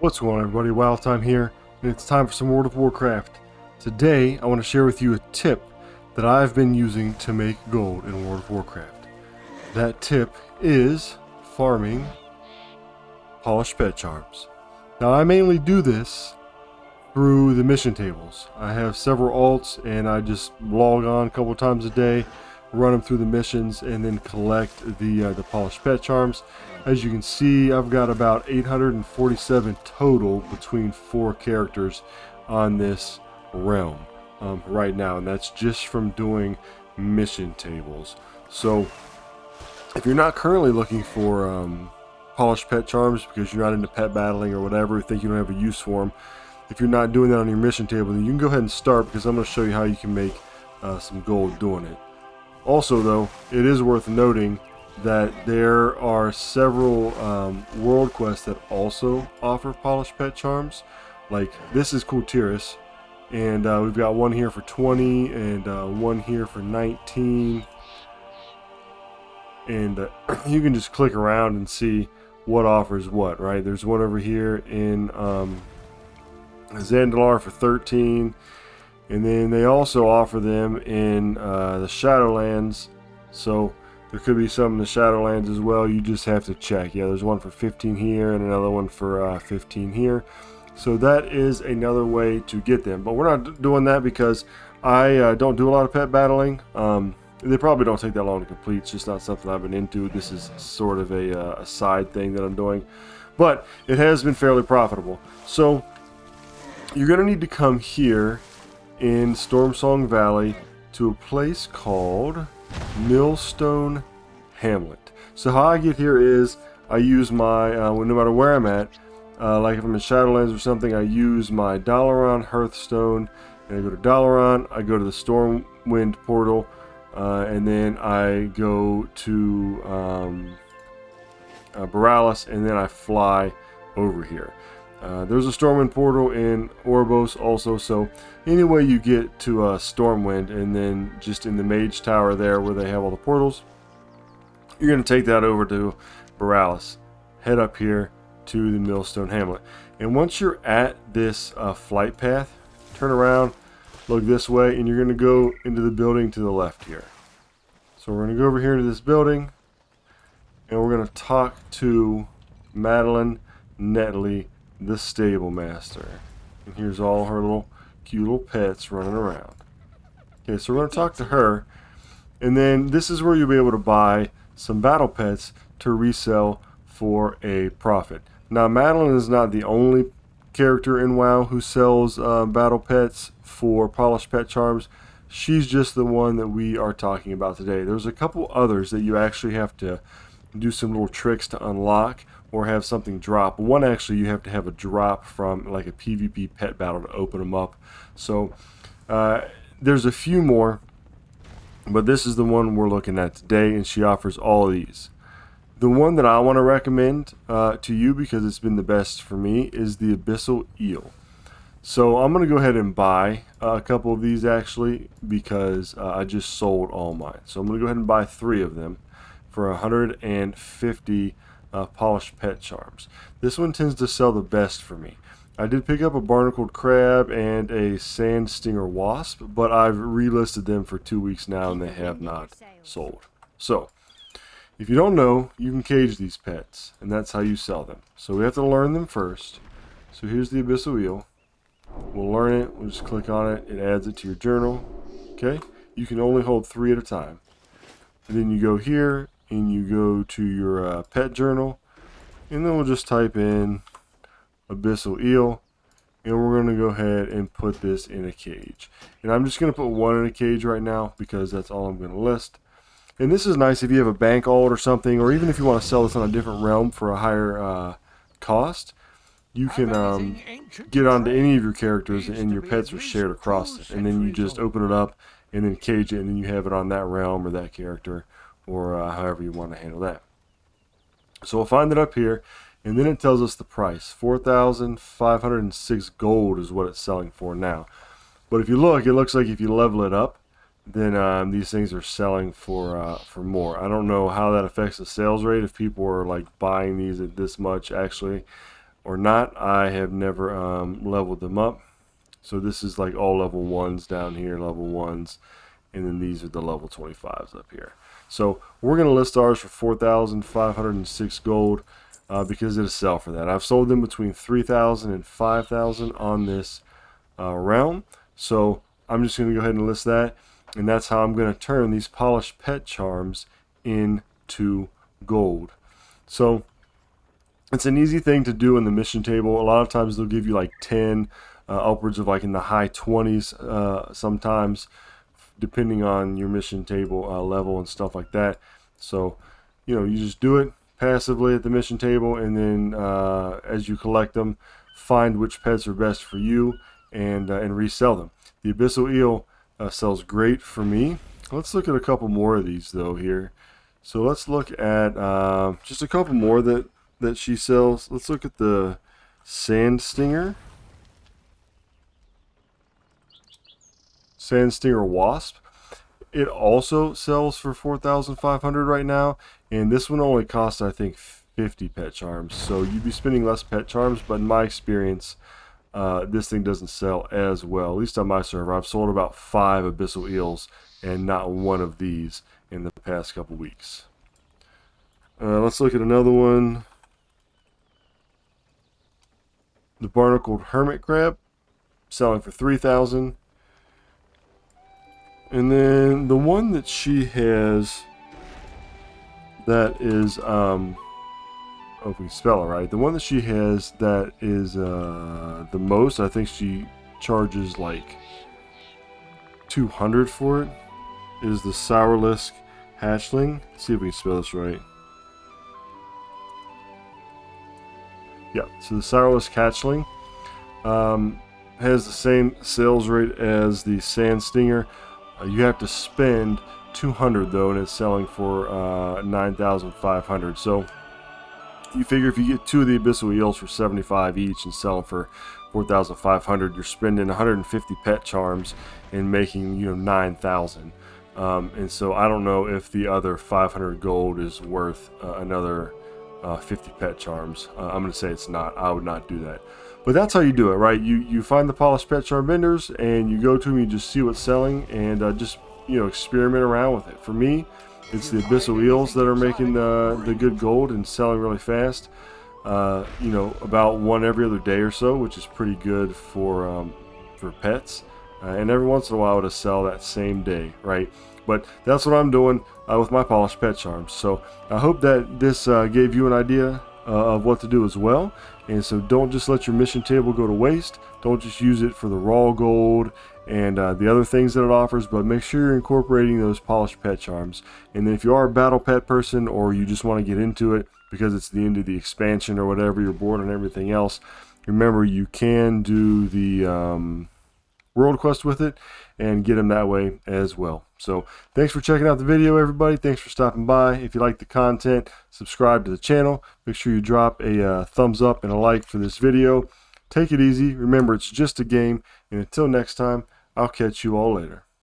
What's going on, everybody? Wild Time here, and it's time for some World of Warcraft. Today, I want to share with you a tip that I've been using to make gold in World of Warcraft. That tip is farming polished pet charms. Now, I mainly do this through the mission tables. I have several alts, and I just log on a couple times a day, run them through the missions, and then collect the polished pet charms. As you can see, I've got about 847 total between 4 characters on this realm right now, and that's just from doing mission tables. So if you're not currently looking for polished pet charms because you're not into pet battling or whatever, you think you don't have a use for them, if you're not doing that on your mission table, then you can go ahead and start, because I'm going to show you how you can make some gold doing it. Also, though, it is worth noting that there are several world quests that also offer polished pet charms. Like, this is Kultiris, and we've got one here for 20 and one here for 19. And you can just click around and see what offers what, right? There's one over here in Zandalar for 13. And then they also offer them in the Shadowlands. So there could be some in the Shadowlands as well. You just have to check. Yeah, there's one for 15 here and another one for 15 here. So that is another way to get them. But we're not doing that because I don't do a lot of pet battling. They probably don't take that long to complete. It's just not something I've been into. This is sort of a side thing that I'm doing. But it has been fairly profitable. So you're going to need to come here in Stormsong Valley to a place called Millstone Hamlet. So how I get here is I use my, no matter where I'm at, like if I'm in Shadowlands or something, I use my Dalaran Hearthstone, and I go to Dalaran, I go to the Stormwind portal, and then I go to Borealis, and then I fly over here. There's a Stormwind portal in Oribos also, so anyway you get to Stormwind, and then just in the Mage Tower there where they have all the portals, you're going to take that over to Borealis, head up here to the Millstone Hamlet. And once you're at this flight path, turn around, look this way, and you're going to go into the building to the left here. So we're going to go over here into this building, and we're going to talk to Madeline Netley, the stable master. And here's all her little cute little pets running around. Okay, so we're going to talk to her, and then this is where you'll be able to buy some battle pets to resell for a profit. Now, Madeline is not the only character in WoW who sells battle pets for polished pet charms. She's just the one that we are talking about today. There's a couple others that you actually have to do some little tricks to unlock or have something drop. One, actually, you have to have a drop from like a PvP pet battle to open them up. So there's a few more, but this is the one we're looking at today, and she offers all of these. The one that I want to recommend to you, because it's been the best for me, is the Abyssal Eel. So I'm going to go ahead and buy a couple of these, actually, because I just sold all mine. So I'm going to go ahead and buy 3 of them for 150 polished pet charms. This one tends to sell the best for me. I did pick up a barnacled crab and a sand stinger wasp, but I've relisted them for 2 weeks now and they have not sold. So if you don't know, you can cage these pets, and that's how you sell them. So we have to learn them first. So here's the Abyssal Wheel. We'll learn it. We'll just click on it. It adds it to your journal. Okay? You can only hold 3 at a time. And then you go here and you go to your pet journal, and then we'll just type in Abyssal Eel, and we're going to go ahead and put this in a cage. And I'm just going to put 1 in a cage right now because that's all I'm going to list. And this is nice if you have a bank alt or something, or even if you want to sell this on a different realm for a higher cost. You can get onto any of your characters, and your pets are shared across it, and then you just open it up and then cage it, and then you have it on that realm or that character, or however you want to handle that. So we'll find it up here, and then it tells us the price. 4,506 gold is what it's selling for now. But if you look, it looks like if you level it up, then these things are selling for more. I don't know how that affects the sales rate, if people are like buying these at this much actually. or not. I have never leveled them up. So this is like all level 1s down here, level 1s, and then these are the level 25s up here. So we're going to list ours for 4,506 gold because it'll sell for that. I've sold them between 3,000 and 5,000 on this realm. So I'm just going to go ahead and list that, and that's how I'm going to turn these polished pet charms into gold. So it's an easy thing to do in the mission table. A lot of times they'll give you like 10, upwards of like in the high 20s sometimes, depending on your mission table level and stuff like that. So, you know, you just do it passively at the mission table, and then as you collect them, find which pets are best for you and resell them. The Abyssal Eel sells great for me. Let's look at a couple more of these though here. So let's look at just a couple more that she sells. Let's look at the Sand Stinger. Sand Stinger Wasp. It also sells for 4,500 right now, and this one only costs, I think, 50 pet charms. So you'd be spending less pet charms, but in my experience, this thing doesn't sell as well. At least on my server, I've sold about 5 Abyssal Eels and not one of these in the past couple weeks. Let's look at another one. The Barnacled Hermit Crab, selling for 3,000. And then the one that she has that is, oh, if we spell it right, the one that she has that is the most, I think she charges like 200 for it, is the Sourless Hatchling. Let's see if we can spell this right. Yeah, so the Sourless Hatchling has the same sales rate as the Sand Stinger. You have to spend 200 though, and it's selling for 9,500. So you figure if you get 2 of the Abyssal Eels for 75 each and sell them for 4,500, you're spending 150 pet charms and making, you know, 9,000. And so I don't know if the other 500 gold is worth another 50 pet charms. I'm going to say it's not. I would not do that. But that's how you do it, right? You find the polished pet charm vendors and you go to them, you just see what's selling, and just, you know, experiment around with it. For me, it's the Abyssal Eels that are making the good gold and selling really fast. You know, about one every other day or so, which is pretty good for pets. And every once in a while it'll sell that same day, right? But that's what I'm doing with my polished pet charms. So I hope that this gave you an idea of what to do as well. And so don't just let your mission table go to waste. Don't just use it for the raw gold and the other things that it offers, but make sure you're incorporating those polished pet charms. And then if you are a battle pet person, or you just want to get into it because it's the end of the expansion or whatever, you're bored on everything else, remember you can do the world quest with it and get them that way as well. So thanks for checking out the video, everybody. Thanks for stopping by. If you like the content, subscribe to the channel. Make sure you drop a thumbs up and a like for this video. Take it easy. Remember, it's just a game. And until next time, I'll catch you all later.